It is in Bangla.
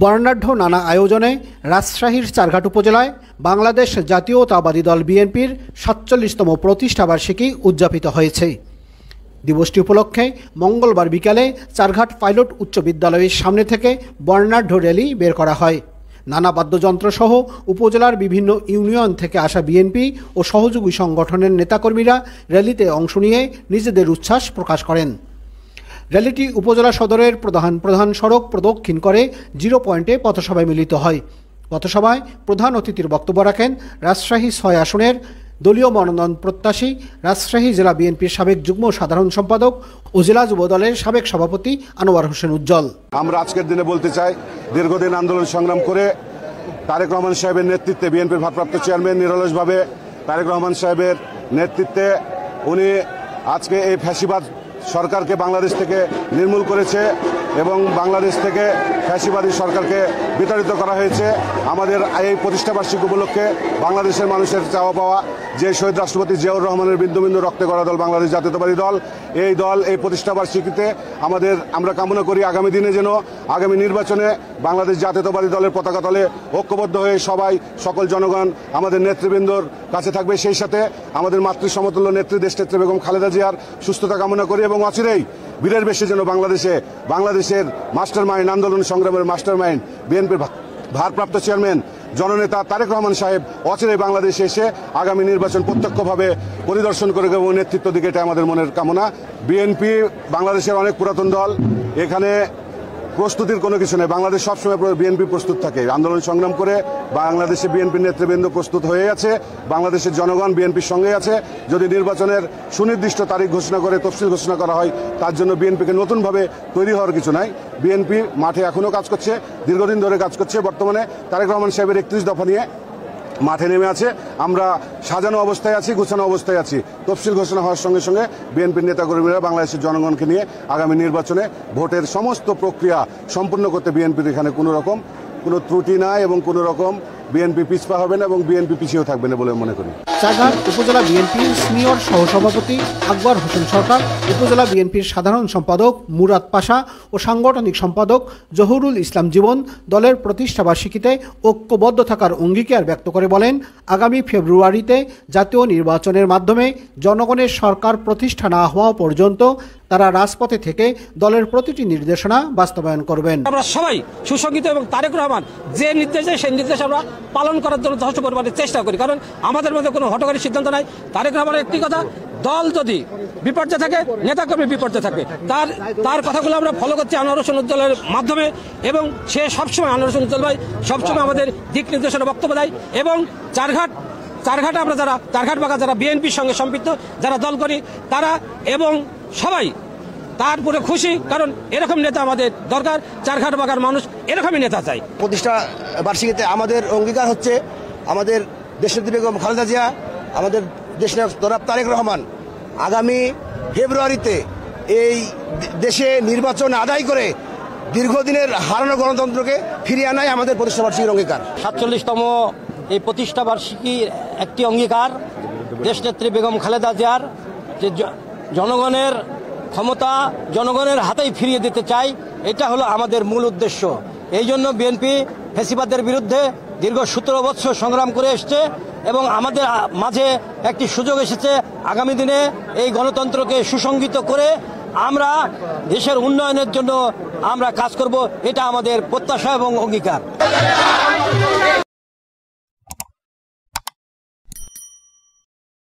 বর্ণাঢ্য নানা আয়োজনে রাজশাহীর চারঘাট উপজেলায় বাংলাদেশ জাতীয়তাবাদী দল বিএনপির ৪৭তম প্রতিষ্ঠাবার্ষিকী উদযাপিত হয়েছে। দিবসটি উপলক্ষে মঙ্গলবার বিকালে চারঘাট পাইলট উচ্চ বিদ্যালয়ের সামনে থেকে বর্ণাঢ্য র্যালি বের করা হয়। নানা বাদ্যযন্ত্রসহ উপজেলার বিভিন্ন ইউনিয়ন থেকে আসা বিএনপি ও সহযোগী সংগঠনের নেতাকর্মীরা র্যালিতে অংশ নিয়ে নিজেদের উচ্ছ্বাস প্রকাশ করেন। র্যালিটি উপজেলা সদরের প্রধান সড়ক প্রদক্ষিণ করে 0 পয়েন্টে পথসভায় মিলিত হয়। পথসভায় প্রধান অতিথির বক্তব্য রাখেন রাজশাহী ৬ আসনের দলীয় মনোনয়ন প্রত্যাশী রাজশাহী জেলা বিএনপির সাবেক যুগ্ম সাধারণ সম্পাদক ও জেলা যুব দলের সাবেক সভাপতি আনোয়ার হোসেন উজ্জ্বল। আমরা আজকের দিনে বলতে চাই, দীর্ঘদিন আন্দোলন সংগ্রাম করে তারেক রহমান সাহেবের নেতৃত্বে বিএনপির ভারপ্রাপ্ত চেয়ারম্যান নিরলসভাবে তারেক রহমান সাহেবের নেতৃত্বে উনি আজকে এই ফ্যাসিবাদ সরকারকে বাংলাদেশ থেকে নির্মূল করেছে এবং বাংলাদেশ থেকে ফ্যাসিবাদী সরকারকে বিতাড়িত করা হয়েছে। আমাদের এই প্রতিষ্ঠাবার্ষিকী উপলক্ষে বাংলাদেশের মানুষের চাওয়া পাওয়া যে শহীদ রাষ্ট্রপতি জিয়াউর রহমানের বিন্দু বিন্দু রক্তে গড়া দল বাংলাদেশ জাতীয়তাবাদী দল, এই দল এই প্রতিষ্ঠাবার্ষিকীতে আমরা কামনা করি আগামী দিনে যেন আগামী নির্বাচনে বাংলাদেশ জাতীয়তাবাদী দলের পতাকা তলে ঐক্যবদ্ধ হয়ে সকল জনগণ আমাদের নেতৃবৃন্দর কাছে থাকবে। সেই সাথে আমাদের মাতৃ সমতুল্য নেত্রী দেশনেত্রী বেগম খালেদা জিয়ার সুস্থতা কামনা করি এবং অচিরেই বীরের বেশে যেন বাংলাদেশের মাস্টার মাইন্ড, আন্দোলন সংগ্রামের মাস্টার মাইন্ড বিএনপির ভারপ্রাপ্ত চেয়ারম্যান জননেতা তারেক রহমান সাহেব অচিরেই বাংলাদেশে এসে আগামী নির্বাচন প্রত্যক্ষভাবে পরিদর্শন করে এবং নেতৃত্ব দিকে, এটা আমাদের মনের কামনা। বিএনপি বাংলাদেশের অনেক পুরাতন দল, এখানে প্রস্তুতির কোনো কিছু নেই। বাংলাদেশ সবসময় বিএনপি প্রস্তুত থাকে, আন্দোলন সংগ্রাম করে বাংলাদেশে বিএনপির নেতৃবৃন্দ প্রস্তুত হয়ে আছে, বাংলাদেশের জনগণ বিএনপির সঙ্গে আছে। যদি নির্বাচনের সুনির্দিষ্ট তারিখ ঘোষণা করে তফসিল ঘোষণা করা হয়, তার জন্য বিএনপিকে নতুনভাবে তৈরি হওয়ার কিছু নাই। বিএনপি মাঠে এখনও কাজ করছে, দীর্ঘদিন ধরে কাজ করছে। বর্তমানে তারেক রহমান সাহেবের 31 দফা নিয়ে মাঠে নেমে আছে। আমরা সাজানো অবস্থায় আছি, গুছানো অবস্থায় আছি। তফসিল ঘোষণা হওয়ার সঙ্গে সঙ্গে বিএনপির নেতাকর্মীরা বাংলাদেশের জনগণকে নিয়ে আগামী নির্বাচনে ভোটের সমস্ত প্রক্রিয়া সম্পূর্ণ করতে বিএনপির এখানে কোনো ত্রুটি নাই এবং কোনো রকম বিএনপি পিছপা হবে না এবং বিএনপি পিছিয়েও থাকবে না বলে মনে করি। চারঘাট উপজেলা বিএনপির সিনিয়র সহসভাপতি আকবর হোসেন সরকার, উপজেলা বিএনপির সাধারণ সম্পাদক মুরাদ পাশা ও সাংগঠনিক সম্পাদক জহুরুল ইসলাম জীবন দলের প্রতিষ্ঠাবার্ষিকীতে ঐক্যবদ্ধ থাকার অঙ্গীকার ব্যক্ত করে বলেন, আগামী ফেব্রুয়ারিতে জাতীয় নির্বাচনের মাধ্যমে জনগণের সরকার প্রতিষ্ঠা না হওয়া পর্যন্ত তারা রাজপথে থেকে দলের প্রতিটি নির্দেশনা বাস্তবায়ন করবেন। আমরা সবাই সুসংগঠিত এবং তারেক রহমান যে নির্দেশ দেয় সেই নির্দেশ আমরা পালন করার জন্য যথেষ্ট পরিমাণে চেষ্টা করি, কারণ আমাদের মধ্যে কোনো হঠকারী সিদ্ধান্ত নাই। তারেক রহমানের একটি কথা, দল যদি বিপর্যয় থাকে নেতাকর্মী বিপর্যয় থাকে, তার কথাগুলো আমরা ফলো করছি আনোয়ার হোসেন উজ্জ্বলের মাধ্যমে এবং সে সবসময় আনোয়ার হোসেন উজ্জ্বল ভাই সবসময় আমাদের দিক নির্দেশনা বক্তব্য দেয় এবং চারঘাটে আমরা চারঘাট বাগা যারা বিএনপির সঙ্গে সম্পৃক্ত যারা দল করি তারা এবং সবাই তারপরে খুশি, কারণ এরকম নেতা আমাদের দরকার। চারঘাট বাগার মানুষ এরকমই নেতা চাই। প্রতিষ্ঠা বার্ষিকীতে আমাদের অঙ্গীকার হচ্ছে আমাদের দেশনেত্রী বেগম খালেদা জিয়া, আমাদের দেশনেতা জনাব তারেক রহমান আগামী ফেব্রুয়ারিতে এই দেশে নির্বাচন আদায় করে দীর্ঘদিনের হারানো গণতন্ত্রকে ফিরিয়ে আনাই আমাদের প্রতিষ্ঠা বার্ষিকীর অঙ্গীকার। ৪৭তম এই প্রতিষ্ঠা বার্ষিকীর একটি অঙ্গীকার দেশনেত্রী বেগম খালেদা জিয়ার যে জনগণের ক্ষমতা জনগণের হাতেই ফিরিয়ে দিতে চাই, এটা হলো আমাদের মূল উদ্দেশ্য। এই জন্য বিএনপি ফ্যাসিবাদের বিরুদ্ধে দীর্ঘ 17 বছর সংগ্রাম করে এসছে এবং আমাদের মাঝে একটি সুযোগ এসেছে আগামী দিনে এই গণতন্ত্রকে সুসংগঠিত করে আমরা দেশের উন্নয়নের জন্য আমরা কাজ করব, এটা আমাদের প্রত্যাশা এবং অঙ্গীকার।